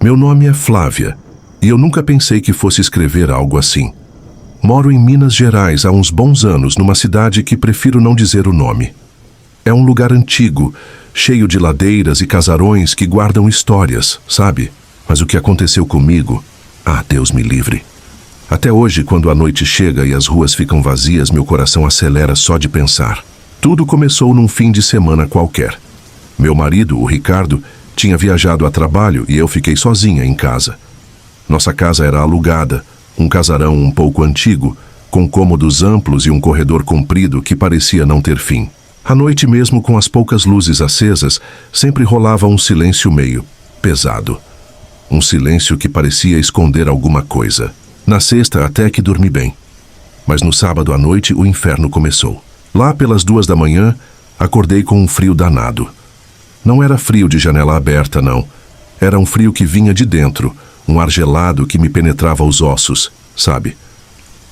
Meu nome é Flávia, e eu nunca pensei que fosse escrever algo assim. Moro em Minas Gerais há uns bons anos, numa cidade que prefiro não dizer o nome. É um lugar antigo, cheio de ladeiras e casarões que guardam histórias, sabe? Mas o que aconteceu comigo, Deus me livre. Até hoje, quando a noite chega e as ruas ficam vazias, meu coração acelera só de pensar. Tudo começou num fim de semana qualquer. Meu marido, o Ricardo, tinha viajado a trabalho e eu fiquei sozinha em casa. Nossa casa era alugada, um casarão um pouco antigo, com cômodos amplos e um corredor comprido que parecia não ter fim. À noite mesmo, com as poucas luzes acesas, sempre rolava um silêncio meio pesado. Um silêncio que parecia esconder alguma coisa. Na sexta até que dormi bem. Mas no sábado à noite o inferno começou. Lá pelas 2 da manhã, acordei com um frio danado. Não era frio de janela aberta, não. Era um frio que vinha de dentro, um ar gelado que me penetrava os ossos, sabe?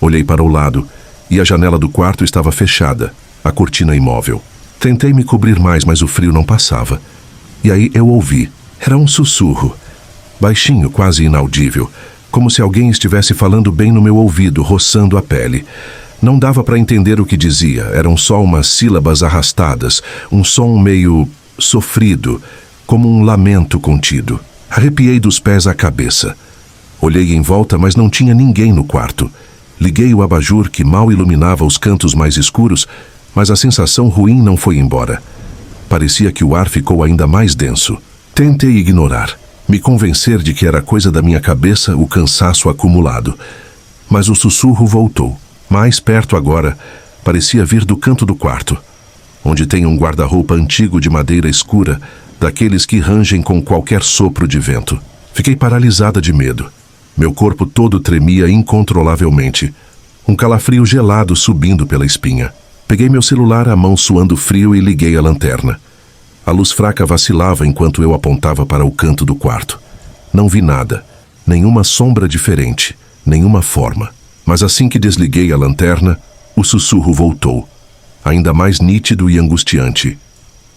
Olhei para o lado e a janela do quarto estava fechada, a cortina imóvel. Tentei me cobrir mais, mas o frio não passava. E aí eu ouvi. Era um sussurro. Baixinho, quase inaudível, como se alguém estivesse falando bem no meu ouvido, roçando a pele. Não dava para entender o que dizia, eram só umas sílabas arrastadas, um som meio sofrido, como um lamento contido. Arrepiei dos pés à cabeça. Olhei em volta, mas não tinha ninguém no quarto. Liguei o abajur que mal iluminava os cantos mais escuros, mas a sensação ruim não foi embora. Parecia que o ar ficou ainda mais denso. Tentei ignorar, me convencer de que era coisa da minha cabeça o cansaço acumulado. Mas o sussurro voltou. Mais perto agora, parecia vir do canto do quarto, onde tem um guarda-roupa antigo de madeira escura, daqueles que rangem com qualquer sopro de vento. Fiquei paralisada de medo. Meu corpo todo tremia incontrolavelmente. Um calafrio gelado subindo pela espinha. Peguei meu celular, a mão suando frio, e liguei a lanterna. A luz fraca vacilava enquanto eu apontava para o canto do quarto. Não vi nada, nenhuma sombra diferente, nenhuma forma. Mas assim que desliguei a lanterna, o sussurro voltou, ainda mais nítido e angustiante.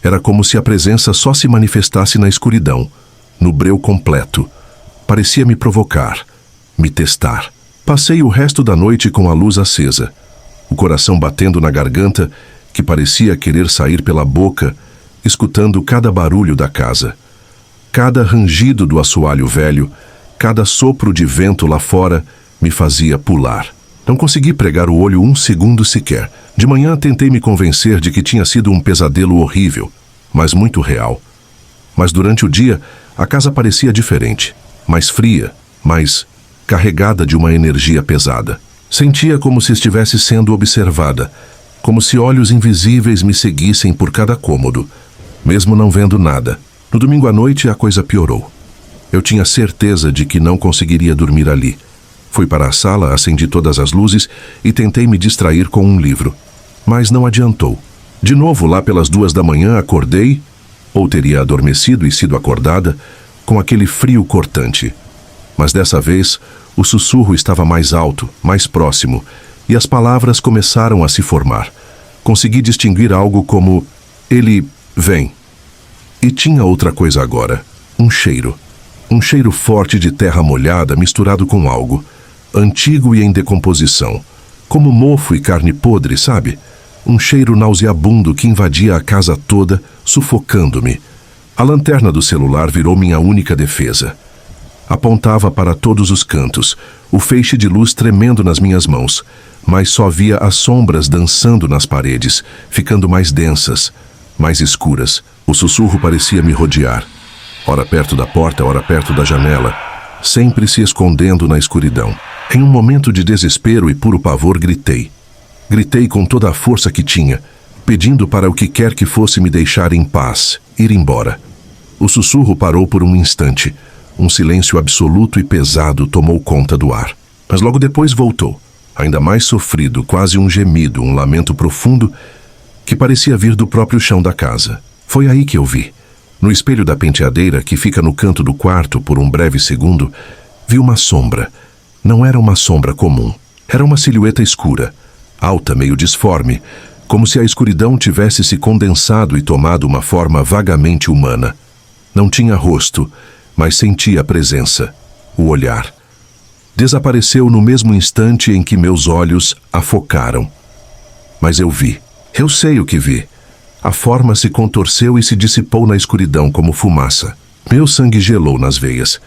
Era como se a presença só se manifestasse na escuridão, no breu completo. Parecia me provocar, me testar. Passei o resto da noite com a luz acesa, o coração batendo na garganta, que parecia querer sair pela boca, escutando cada barulho da casa. Cada rangido do assoalho velho, cada sopro de vento lá fora, me fazia pular. Não consegui pregar o olho um segundo sequer. De manhã tentei me convencer de que tinha sido um pesadelo horrível, mas muito real. Mas durante o dia, a casa parecia diferente, mais fria, mais carregada de uma energia pesada. Sentia como se estivesse sendo observada, como se olhos invisíveis me seguissem por cada cômodo, mesmo não vendo nada. No domingo à noite a coisa piorou. Eu tinha certeza de que não conseguiria dormir ali. Fui para a sala, acendi todas as luzes e tentei me distrair com um livro. Mas não adiantou. De novo, lá pelas 2 da manhã, acordei, ou teria adormecido e sido acordada, com aquele frio cortante. Mas dessa vez, o sussurro estava mais alto, mais próximo, e as palavras começaram a se formar. Consegui distinguir algo como: ele vem. E tinha outra coisa agora, um cheiro. Um cheiro forte de terra molhada misturado com algo antigo e em decomposição, como mofo e carne podre, sabe? Um cheiro nauseabundo que invadia a casa toda, sufocando-me. A lanterna do celular virou minha única defesa. Apontava para todos os cantos, o feixe de luz tremendo nas minhas mãos, mas só via as sombras dançando nas paredes, ficando mais densas, mais escuras. O sussurro parecia me rodear, ora perto da porta, ora perto da janela, sempre se escondendo na escuridão. Em um momento de desespero e puro pavor, gritei. Gritei com toda a força que tinha, pedindo para o que quer que fosse me deixar em paz, ir embora. O sussurro parou por um instante. Um silêncio absoluto e pesado tomou conta do ar. Mas logo depois voltou, ainda mais sofrido, quase um gemido, um lamento profundo que parecia vir do próprio chão da casa. Foi aí que eu vi. No espelho da penteadeira, que fica no canto do quarto, por um breve segundo, vi uma sombra. Não era uma sombra comum. Era uma silhueta escura, alta, meio disforme, como se a escuridão tivesse se condensado e tomado uma forma vagamente humana. Não tinha rosto, mas sentia a presença, o olhar. Desapareceu no mesmo instante em que meus olhos a focaram. Mas eu vi. Eu sei o que vi. A forma se contorceu e se dissipou na escuridão como fumaça. Meu sangue gelou nas veias.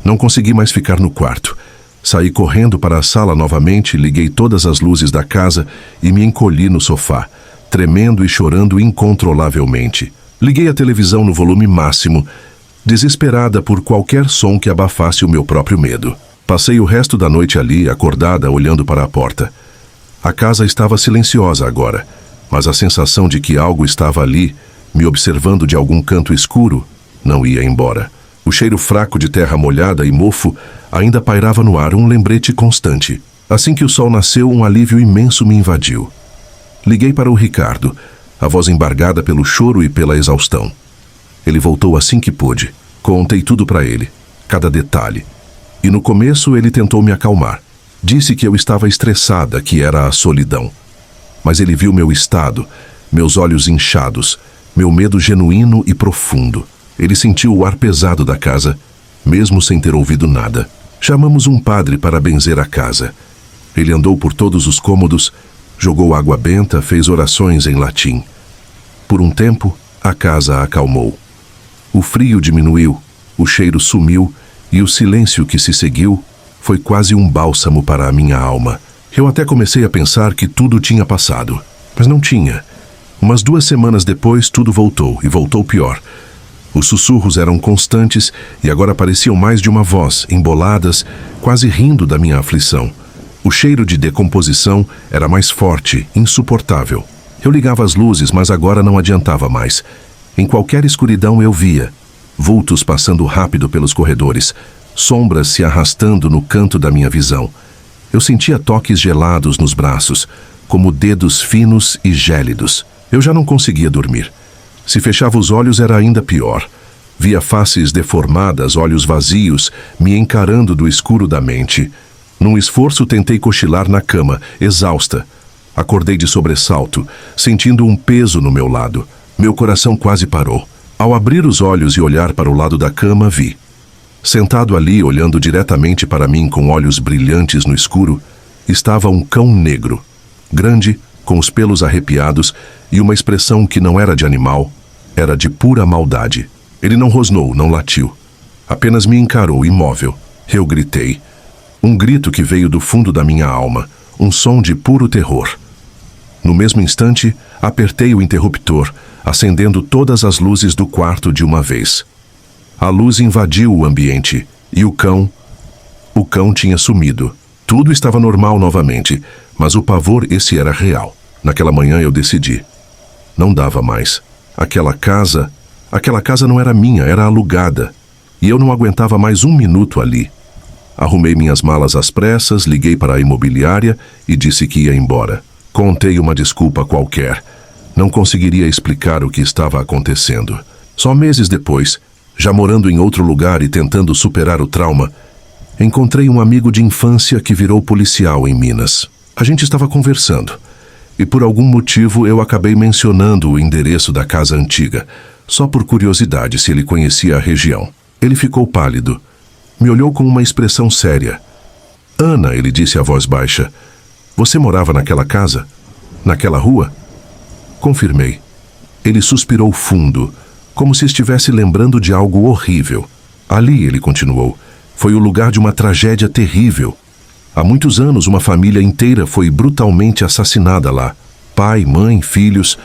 Não consegui mais ficar no quarto. Saí correndo para a sala novamente, liguei todas as luzes da casa e me encolhi no sofá, tremendo e chorando incontrolavelmente. Liguei a televisão no volume máximo, desesperada por qualquer som que abafasse o meu próprio medo. Passei o resto da noite ali, acordada, olhando para a porta. A casa estava silenciosa agora, mas a sensação de que algo estava ali, me observando de algum canto escuro, não ia embora. O cheiro fraco de terra molhada e mofo ainda pairava no ar, um lembrete constante. Assim que o sol nasceu, um alívio imenso me invadiu. Liguei para o Ricardo, a voz embargada pelo choro e pela exaustão. Ele voltou assim que pôde. Contei tudo para ele, cada detalhe. E no começo ele tentou me acalmar. Disse que eu estava estressada, que era a solidão. Mas ele viu meu estado, meus olhos inchados, meu medo genuíno e profundo. Ele sentiu o ar pesado da casa, mesmo sem ter ouvido nada. Chamamos um padre para benzer a casa. Ele andou por todos os cômodos, jogou água benta, fez orações em latim. Por um tempo, a casa acalmou. O frio diminuiu, o cheiro sumiu e o silêncio que se seguiu foi quase um bálsamo para a minha alma. Eu até comecei a pensar que tudo tinha passado, mas não tinha. Umas 2 semanas depois, tudo voltou, e voltou pior. Os sussurros eram constantes e agora pareciam mais de uma voz, emboladas, quase rindo da minha aflição. O cheiro de decomposição era mais forte, insuportável. Eu ligava as luzes, mas agora não adiantava mais. Em qualquer escuridão eu via vultos passando rápido pelos corredores, sombras se arrastando no canto da minha visão. Eu sentia toques gelados nos braços, como dedos finos e gélidos. Eu já não conseguia dormir. Se fechava os olhos era ainda pior. Via faces deformadas, olhos vazios, me encarando do escuro da mente. Num esforço tentei cochilar na cama, exausta. Acordei de sobressalto, sentindo um peso no meu lado. Meu coração quase parou. Ao abrir os olhos e olhar para o lado da cama, vi. Sentado ali, olhando diretamente para mim com olhos brilhantes no escuro, estava um cão negro, grande, com os pelos arrepiados e uma expressão que não era de animal, era de pura maldade. Ele não rosnou, não latiu. Apenas me encarou, imóvel. Eu gritei. Um grito que veio do fundo da minha alma, um som de puro terror. No mesmo instante, apertei o interruptor, acendendo todas as luzes do quarto de uma vez. A luz invadiu o ambiente, e o cão tinha sumido. Tudo estava normal novamente, mas o pavor, esse era real. Naquela manhã eu decidi. Não dava mais. Aquela casa não era minha, era alugada. E eu não aguentava mais 1 minuto ali. Arrumei minhas malas às pressas, liguei para a imobiliária e disse que ia embora. Contei uma desculpa qualquer. Não conseguiria explicar o que estava acontecendo. Só meses depois, já morando em outro lugar e tentando superar o trauma, encontrei um amigo de infância que virou policial em Minas. A gente estava conversando, e por algum motivo eu acabei mencionando o endereço da casa antiga, só por curiosidade se ele conhecia a região. Ele ficou pálido. Me olhou com uma expressão séria. "Ana", ele disse a voz baixa, "você morava naquela casa? Naquela rua?" Confirmei. Ele suspirou fundo, como se estivesse lembrando de algo horrível. "Ali", ele continuou, "foi o lugar de uma tragédia terrível. Há muitos anos uma família inteira foi brutalmente assassinada lá. Pai, mãe, filhos.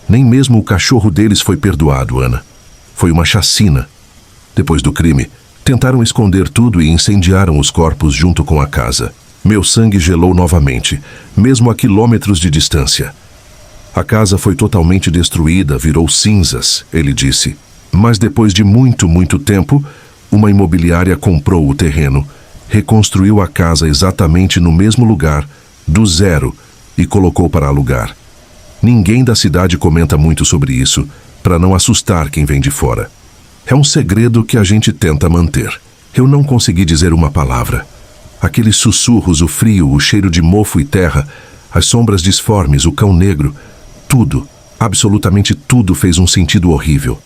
Nem mesmo o cachorro deles foi perdoado, Ana. Foi uma chacina. Depois do crime, tentaram esconder tudo e incendiaram os corpos junto com a casa. Meu sangue gelou novamente, mesmo a quilômetros de distância. A casa foi totalmente destruída, virou cinzas", ele disse. "Mas depois de muito, muito tempo, uma imobiliária comprou o terreno, reconstruiu a casa exatamente no mesmo lugar, do zero, e colocou para alugar. Ninguém da cidade comenta muito sobre isso, para não assustar quem vem de fora. É um segredo que a gente tenta manter." Eu não consegui dizer uma palavra. Aqueles sussurros, o frio, o cheiro de mofo e terra, as sombras disformes, o cão negro, Tudo, absolutamente tudo fez um sentido horrível.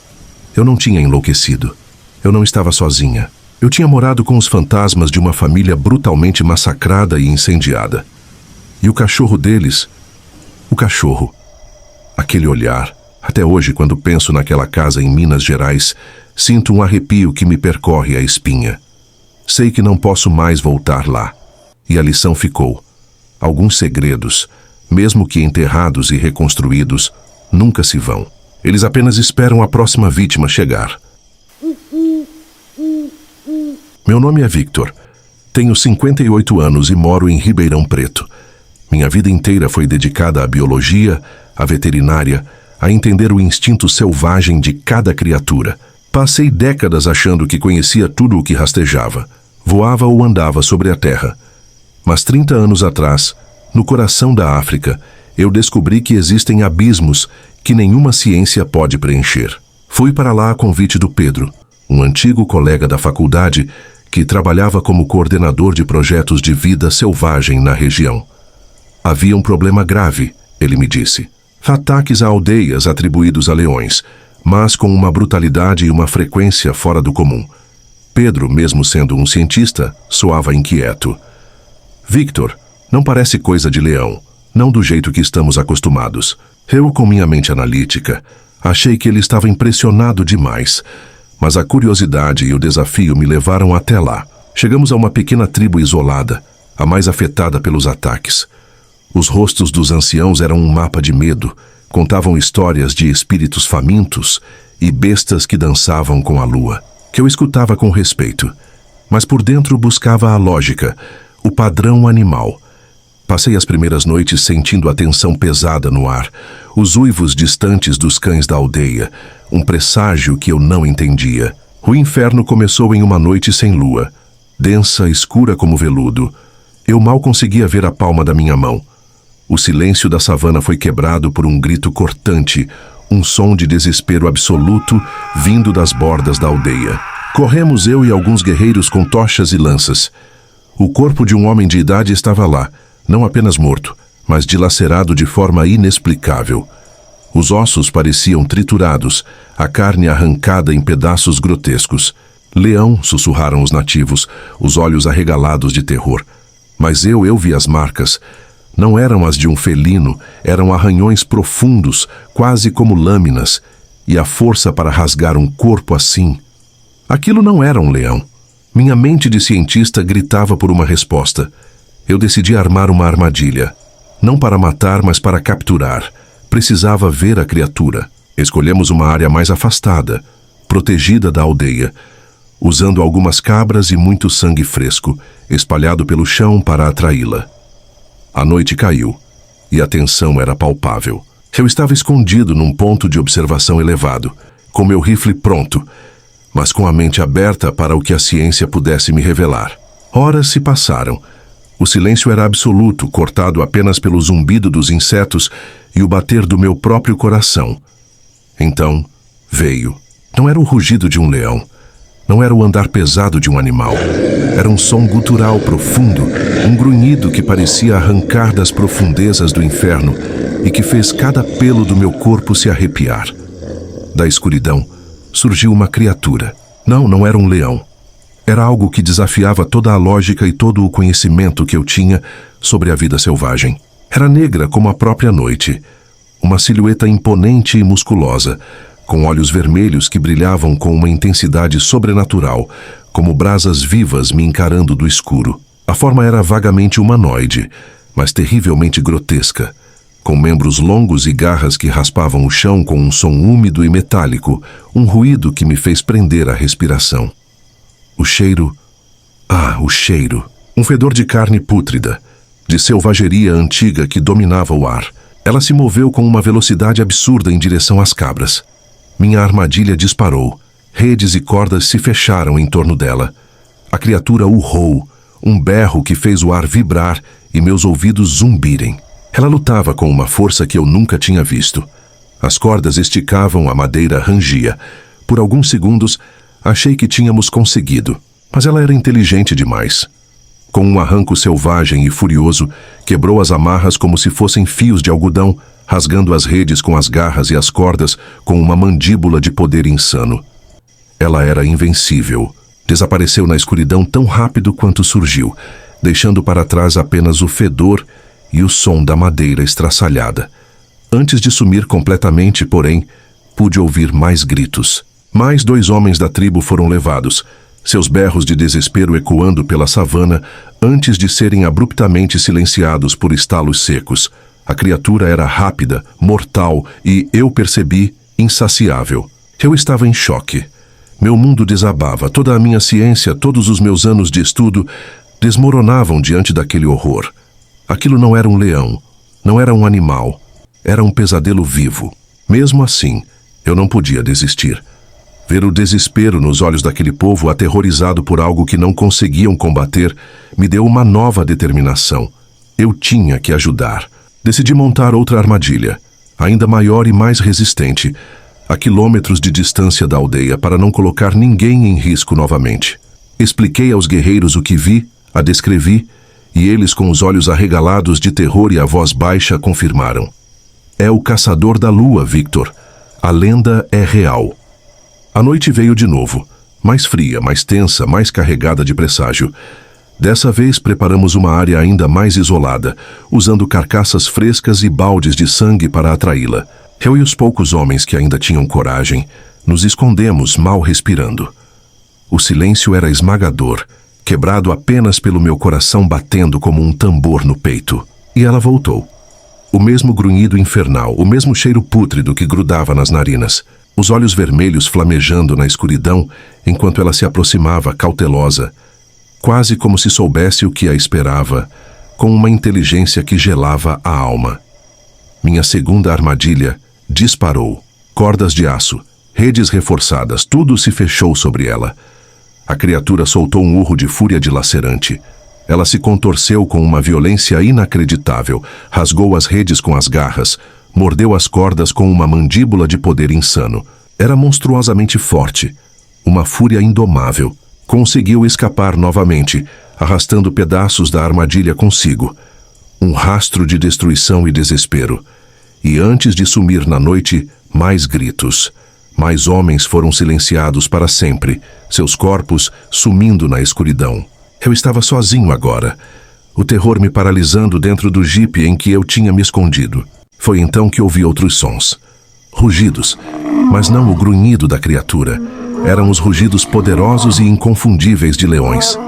Eu não tinha enlouquecido. Eu não estava sozinha. Eu tinha morado com os fantasmas de uma família brutalmente massacrada e incendiada. E o cachorro deles... O cachorro. Aquele olhar. Até hoje, quando penso naquela casa em Minas Gerais, sinto um arrepio que me percorre a espinha. Sei que não posso mais voltar lá. E a lição ficou. Alguns segredos, mesmo que enterrados e reconstruídos, nunca se vão. Eles apenas esperam a próxima vítima chegar. Meu nome é Victor. Tenho 58 anos e moro em Ribeirão Preto. Minha vida inteira foi dedicada à biologia, à veterinária, a entender o instinto selvagem de cada criatura. Passei décadas achando que conhecia tudo o que rastejava, voava ou andava sobre a terra. Mas 30 anos atrás, no coração da África, eu descobri que existem abismos que nenhuma ciência pode preencher. Fui para lá a convite do Pedro, um antigo colega da faculdade que trabalhava como coordenador de projetos de vida selvagem na região. Havia um problema grave, ele me disse. Ataques a aldeias atribuídos a leões, mas com uma brutalidade e uma frequência fora do comum. Pedro, mesmo sendo um cientista, soava inquieto. Victor, não parece coisa de leão, não do jeito que estamos acostumados. Eu, com minha mente analítica, achei que ele estava impressionado demais, mas a curiosidade e o desafio me levaram até lá. Chegamos a uma pequena tribo isolada, a mais afetada pelos ataques. Os rostos dos anciãos eram um mapa de medo, contavam histórias de espíritos famintos e bestas que dançavam com a lua, que eu escutava com respeito, mas por dentro buscava a lógica, o padrão animal. Passei as primeiras noites sentindo a tensão pesada no ar, os uivos distantes dos cães da aldeia, um presságio que eu não entendia. O inferno começou em uma noite sem lua, densa, escura como veludo. Eu mal conseguia ver a palma da minha mão. O silêncio da savana foi quebrado por um grito cortante, um som de desespero absoluto vindo das bordas da aldeia. Corremos eu e alguns guerreiros com tochas e lanças. O corpo de um homem de idade estava lá, não apenas morto, mas dilacerado de forma inexplicável. Os ossos pareciam triturados, a carne arrancada em pedaços grotescos. Leão, sussurraram os nativos, os olhos arregalados de terror. Mas eu vi as marcas. Não eram as de um felino, eram arranhões profundos, quase como lâminas, e a força para rasgar um corpo assim. Aquilo não era um leão. Minha mente de cientista gritava por uma resposta. Eu decidi armar uma armadilha. Não para matar, mas para capturar. Precisava ver a criatura. Escolhemos uma área mais afastada, protegida da aldeia, usando algumas cabras e muito sangue fresco, espalhado pelo chão para atraí-la. A noite caiu, e a tensão era palpável. Eu estava escondido num ponto de observação elevado, com meu rifle pronto, mas com a mente aberta para o que a ciência pudesse me revelar. Horas se passaram. O silêncio era absoluto, cortado apenas pelo zumbido dos insetos e o bater do meu próprio coração. Então, veio. Não era o rugido de um leão. Não era o andar pesado de um animal. Era um som gutural profundo, um grunhido que parecia arrancar das profundezas do inferno e que fez cada pelo do meu corpo se arrepiar. Da escuridão, surgiu uma criatura. Não era um leão. Era algo que desafiava toda a lógica e todo o conhecimento que eu tinha sobre a vida selvagem. Era negra como a própria noite. Uma silhueta imponente e musculosa, com olhos vermelhos que brilhavam com uma intensidade sobrenatural, como brasas vivas me encarando do escuro. A forma era vagamente humanoide, mas terrivelmente grotesca, com membros longos e garras que raspavam o chão com um som úmido e metálico, um ruído que me fez prender a respiração. O cheiro... o cheiro. Um fedor de carne pútrida, de selvageria antiga que dominava o ar. Ela se moveu com uma velocidade absurda em direção às cabras. Minha armadilha disparou. Redes e cordas se fecharam em torno dela. A criatura urrou, um berro que fez o ar vibrar e meus ouvidos zumbirem. Ela lutava com uma força que eu nunca tinha visto. As cordas esticavam, a madeira rangia. Por alguns segundos, achei que tínhamos conseguido, mas ela era inteligente demais. Com um arranco selvagem e furioso, quebrou as amarras como se fossem fios de algodão, rasgando as redes com as garras e as cordas com uma mandíbula de poder insano. Ela era invencível. Desapareceu na escuridão tão rápido quanto surgiu, deixando para trás apenas o fedor e o som da madeira estraçalhada. Antes de sumir completamente, porém, pude ouvir mais gritos. Mais 2 homens da tribo foram levados, seus berros de desespero ecoando pela savana antes de serem abruptamente silenciados por estalos secos. A criatura era rápida, mortal e, eu percebi, insaciável. Eu estava em choque. Meu mundo desabava, toda a minha ciência, todos os meus anos de estudo desmoronavam diante daquele horror. Aquilo não era um leão, não era um animal, era um pesadelo vivo. Mesmo assim, eu não podia desistir. Ver o desespero nos olhos daquele povo aterrorizado por algo que não conseguiam combater me deu uma nova determinação. Eu tinha que ajudar. Decidi montar outra armadilha, ainda maior e mais resistente, a quilômetros de distância da aldeia para não colocar ninguém em risco novamente. Expliquei aos guerreiros o que vi, a descrevi, e eles, com os olhos arregalados de terror e a voz baixa, confirmaram. É o caçador da lua, Victor. A lenda é real. A noite veio de novo, mais fria, mais tensa, mais carregada de presságio. Dessa vez preparamos uma área ainda mais isolada, usando carcaças frescas e baldes de sangue para atraí-la. Eu e os poucos homens que ainda tinham coragem, nos escondemos, mal respirando. O silêncio era esmagador, quebrado apenas pelo meu coração batendo como um tambor no peito. E ela voltou. O mesmo grunhido infernal, o mesmo cheiro pútrido que grudava nas narinas. Os olhos vermelhos flamejando na escuridão enquanto ela se aproximava, cautelosa, quase como se soubesse o que a esperava, com uma inteligência que gelava a alma. Minha segunda armadilha disparou. Cordas de aço, redes reforçadas, tudo se fechou sobre ela. A criatura soltou um urro de fúria dilacerante. Ela se contorceu com uma violência inacreditável, rasgou as redes com as garras, mordeu as cordas com uma mandíbula de poder insano. Era monstruosamente forte, uma fúria indomável. Conseguiu escapar novamente, arrastando pedaços da armadilha consigo. Um rastro de destruição e desespero. E antes de sumir na noite, mais gritos. Mais homens foram silenciados para sempre, seus corpos sumindo na escuridão. Eu estava sozinho agora, o terror me paralisando dentro do jipe em que eu tinha me escondido. Foi então que ouvi outros sons. Rugidos, mas não o grunhido da criatura. Eram os rugidos poderosos e inconfundíveis de leões.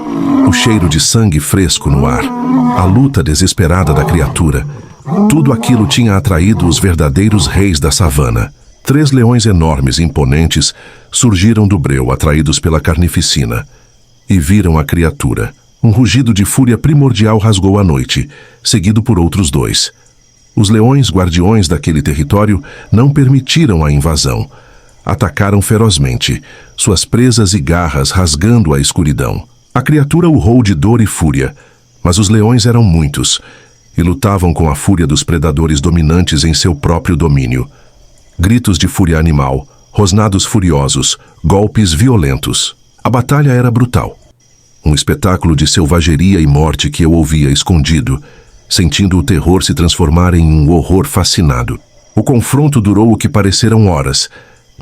O cheiro de sangue fresco no ar. A luta desesperada da criatura. Tudo aquilo tinha atraído os verdadeiros reis da savana. 3 leões enormes e imponentes surgiram do breu, atraídos pela carnificina. E viram a criatura. Um rugido de fúria primordial rasgou a noite, seguido por outros 2. Os leões guardiões daquele território não permitiram a invasão. Atacaram ferozmente, suas presas e garras rasgando a escuridão. A criatura urrou de dor e fúria, mas os leões eram muitos e lutavam com a fúria dos predadores dominantes em seu próprio domínio. Gritos de fúria animal, rosnados furiosos, golpes violentos. A batalha era brutal. Um espetáculo de selvageria e morte que eu ouvia escondido, sentindo o terror se transformar em um horror fascinado. O confronto durou o que pareceram horas,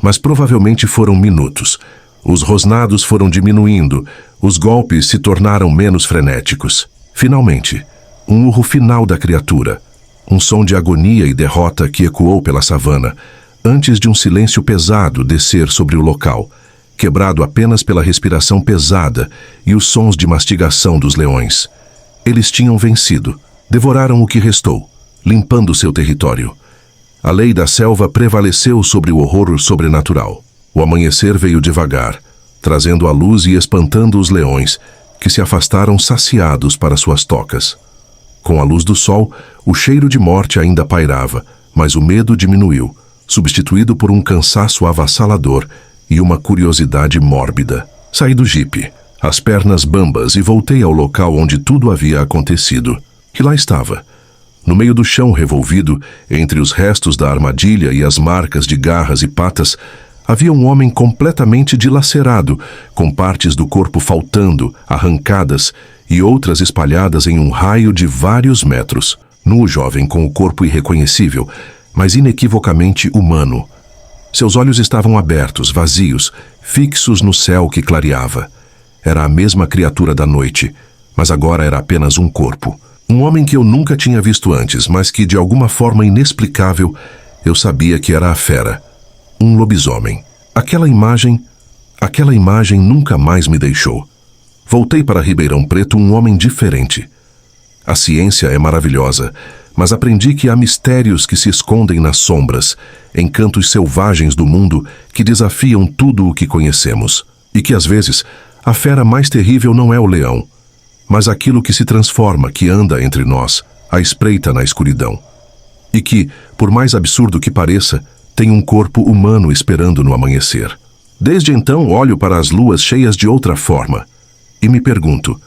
mas provavelmente foram minutos. Os rosnados foram diminuindo, os golpes se tornaram menos frenéticos. Finalmente, um urro final da criatura, um som de agonia e derrota que ecoou pela savana, antes de um silêncio pesado descer sobre o local, quebrado apenas pela respiração pesada e os sons de mastigação dos leões. Eles tinham vencido, devoraram o que restou, limpando seu território. A lei da selva prevaleceu sobre o horror sobrenatural. O amanhecer veio devagar, trazendo a luz e espantando os leões, que se afastaram saciados para suas tocas. Com a luz do sol, o cheiro de morte ainda pairava, mas o medo diminuiu, substituído por um cansaço avassalador e uma curiosidade mórbida. Saí do jipe, as pernas bambas, e voltei ao local onde tudo havia acontecido. E lá estava, no meio do chão revolvido, entre os restos da armadilha e as marcas de garras e patas, havia um homem completamente dilacerado, com partes do corpo faltando, arrancadas, e outras espalhadas em um raio de vários metros. Nu, jovem com o corpo irreconhecível, mas inequivocamente humano. Seus olhos estavam abertos, vazios, fixos no céu que clareava. Era a mesma criatura da noite, mas agora era apenas um corpo. Um homem que eu nunca tinha visto antes, mas que, de alguma forma inexplicável, eu sabia que era a fera. Um lobisomem. Aquela imagem nunca mais me deixou. Voltei para Ribeirão Preto um homem diferente. A ciência é maravilhosa, mas aprendi que há mistérios que se escondem nas sombras, encantos selvagens do mundo que desafiam tudo o que conhecemos. E que, às vezes, a fera mais terrível não é o leão, mas aquilo que se transforma, que anda entre nós, à espreita na escuridão. E que, por mais absurdo que pareça, tem um corpo humano esperando no amanhecer. Desde então olho para as luas cheias de outra forma e me pergunto,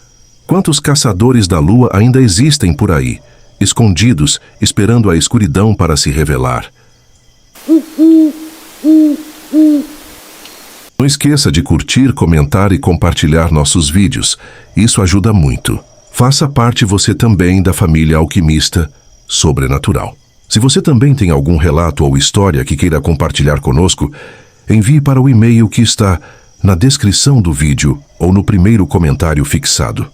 quantos caçadores da lua ainda existem por aí, escondidos, esperando a escuridão para se revelar? Não esqueça de curtir, comentar e compartilhar nossos vídeos. Isso ajuda muito. Faça parte você também da família Alquimista Sobrenatural. Se você também tem algum relato ou história que queira compartilhar conosco, envie para o e-mail que está na descrição do vídeo ou no primeiro comentário fixado.